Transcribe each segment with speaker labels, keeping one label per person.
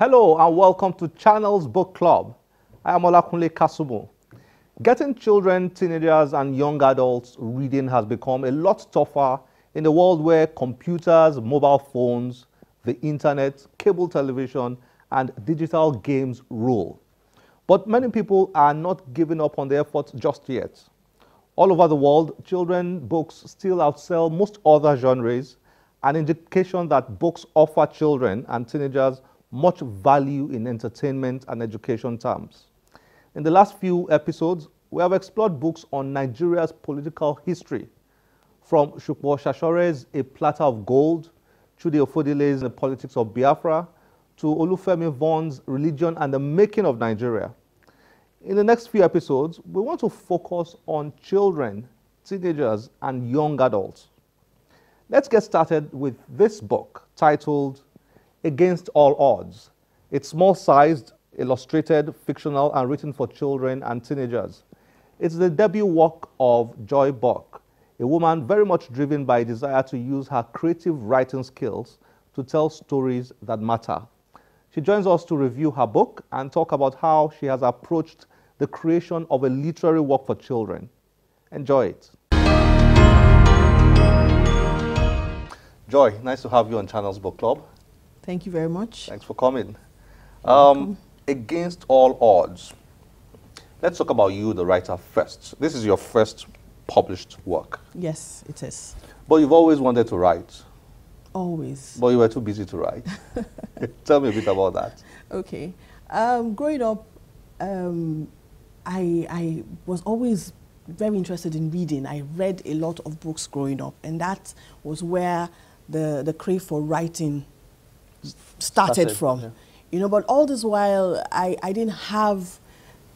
Speaker 1: Hello and welcome to Channel's Book Club. I am Olakunle Kasumu. Getting children, teenagers and young adults reading has become a lot tougher in a world where computers, mobile phones, the internet, cable television and digital games rule. But many people are not giving up on their efforts just yet. All over the world, children's books still outsell most other genres, an indication that books offer children and teenagers much value in entertainment and education terms. In the last few episodes, we have explored books on Nigeria's political history, from Shukwo Shashore's A Platter of Gold, Chude Ofodile's The Politics of Biafra, to Olufemi Vaughan's Religion and the Making of Nigeria. In the next few episodes, we want to focus on children, teenagers, and young adults. Let's get started with this book titled Against All Odds. It's small-sized, illustrated, fictional, and written for children and teenagers. It's the debut work of Joy Borke, a woman very much driven by a desire to use her creative writing skills to tell stories that matter. She joins us to review her book and talk about how she has approached the creation of a literary work for children. Enjoy it. Joy, nice to have you on Channel's Book Club.
Speaker 2: Thank you very much.
Speaker 1: Thanks for coming. Against All Odds. Let's talk about you, the writer, first. This is your first published work.
Speaker 2: Yes, it is.
Speaker 1: But you've always wanted to write.
Speaker 2: Always.
Speaker 1: But you were too busy to write. Tell me a bit about that.
Speaker 2: Okay. Growing up, I was always very interested in reading. I read a lot of books growing up, and that was where the crave for writing started from. Yeah. You know, but all this while, I didn't have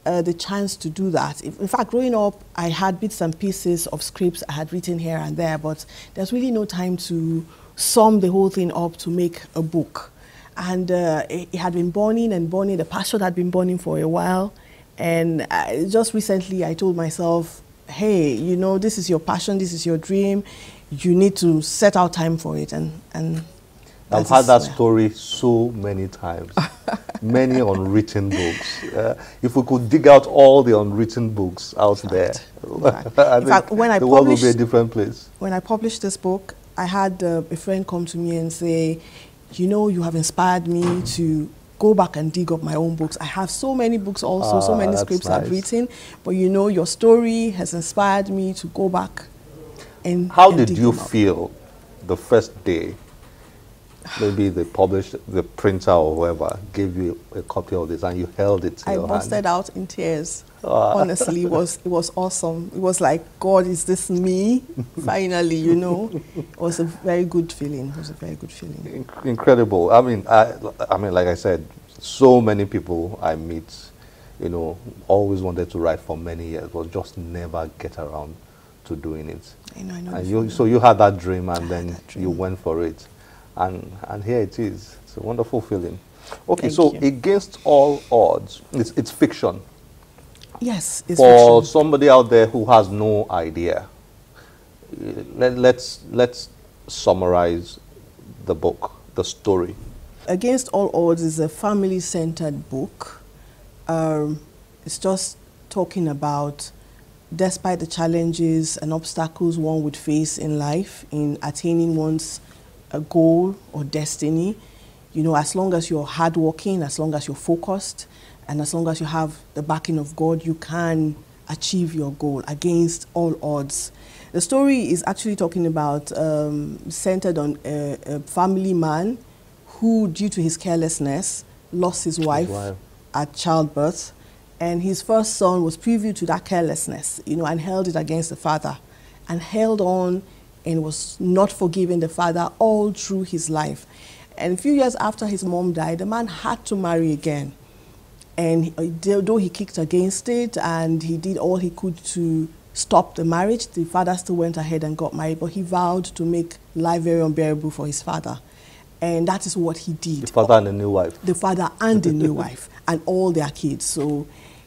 Speaker 2: the chance to do that. In fact, growing up, I had bits and pieces of scripts I had written here and there, but there's really no time to sum the whole thing up to make a book. And it had been burning and burning. The passion had been burning for a while. And just recently, I told myself, hey, you know, this is your passion, this is your dream. You need to set out time for it. And
Speaker 1: I've had that story so many times, many unwritten books. If we could dig out all the unwritten books out there, in fact, when the world would be a different place.
Speaker 2: When I published this book, I had a friend come to me and say, you know, you have inspired me to go back and dig up my own books. I have so many books also, so many scripts I've written, but you know, your story has inspired me to go back and
Speaker 1: How did you feel the first day? Maybe the printer or whoever gave you a copy of this and you held it in your hand.
Speaker 2: I busted out in tears. Honestly, it was awesome. It was like, God, is this me? Finally, you know. It was a very good feeling. It was a very good feeling.
Speaker 1: Incredible. I mean, like I said, so many people I meet, you know, always wanted to write for many years, but just never get around to doing it.
Speaker 2: I know.
Speaker 1: And so you had that dream and then you went for it. And here it is. It's a wonderful feeling. Okay, so Against All Odds, it's fiction.
Speaker 2: Yes, it's
Speaker 1: For
Speaker 2: fiction.
Speaker 1: somebody out there who has no idea, let's summarize the book, the story.
Speaker 2: Against All Odds is a family-centered book. It's just talking about, despite the challenges and obstacles one would face in life in attaining one's a goal or destiny, you know, as long as you're hardworking, as long as you're focused, and as long as you have the backing of God, you can achieve your goal against all odds. The story is actually talking about, centered on a family man who, due to his carelessness, lost his wife at childbirth, and his first son was privy to that carelessness, you know, and held it against the father, and held on and was not forgiving the father all through his life. And a few years after his mom died, the man had to marry again. And though he kicked against it and he did all he could to stop the marriage, the father still went ahead and got married, but he vowed to make life very unbearable for his father. And that is what he did.
Speaker 1: The father and the new wife.
Speaker 2: The father and the new wife and all their kids. So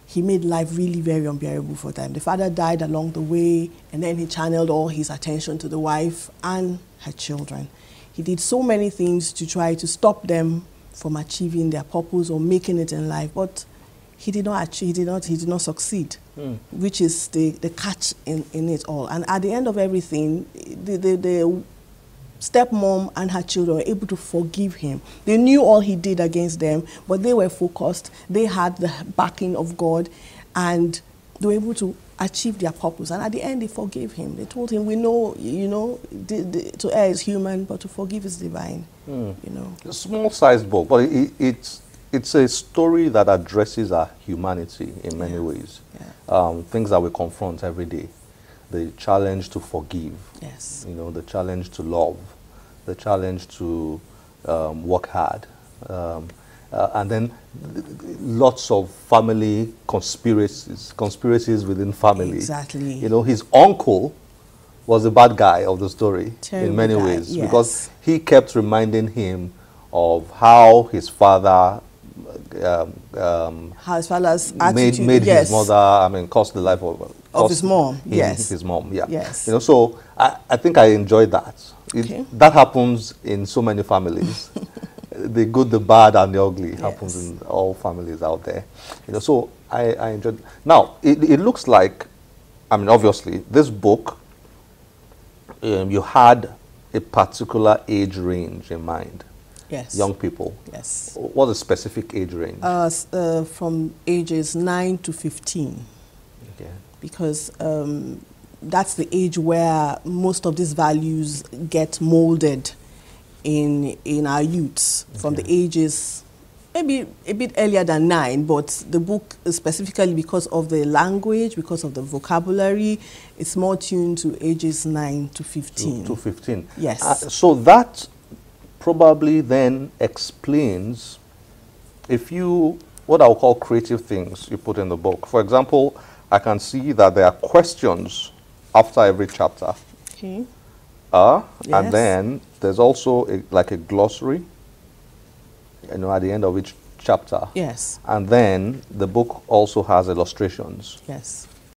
Speaker 2: he made life really very unbearable for them. The father died along the way, and then he channeled all his attention to the wife and her children. He did so many things to try to stop them from achieving their purpose or making it in life, but he did not achieve, he did not succeed, which is the catch in it all. And at the end of everything, the stepmom and her children were able to forgive him. They knew all he did against them, but they were focused. They had the backing of God, and they were able to achieve their purpose. And at the end, they forgave him. They told him, we know, you know, to err is human, but to forgive is divine. You know,
Speaker 1: a small-sized book, but it's a story that addresses our humanity in many ways. Things that we confront every day. The challenge to forgive, you know, the challenge to love, the challenge to work hard, and then lots of family conspiracies within family.
Speaker 2: Exactly.
Speaker 1: You know, his uncle was the bad guy of the story in many ways, because he kept reminding him of how his father
Speaker 2: how his father's
Speaker 1: made his mother, I mean, cost the life of
Speaker 2: his mom.
Speaker 1: His mom,
Speaker 2: Yes.
Speaker 1: You know, so I think I enjoyed that. That happens in so many families. The good, the bad, and the ugly happens in all families out there. You know, so I enjoyed. Now it looks like, I mean, obviously this book, you had a particular age range in mind.
Speaker 2: Yes.
Speaker 1: Young people.
Speaker 2: Yes.
Speaker 1: What's a specific age range?
Speaker 2: From ages 9 to 15.
Speaker 1: Okay.
Speaker 2: Because that's the age where most of these values get molded in our youths. From the ages, maybe a bit earlier than 9, but the book specifically because of the language, because of the vocabulary, it's more tuned to ages 9 to 15.
Speaker 1: To 15.
Speaker 2: Yes.
Speaker 1: So that probably then explains what I'll call creative things you put in the book. For example, I can see that there are questions after every chapter.
Speaker 2: Okay.
Speaker 1: And then there's also like a glossary, you know, at the end of each chapter.
Speaker 2: Yes.
Speaker 1: And then the book also has illustrations.
Speaker 2: Yes.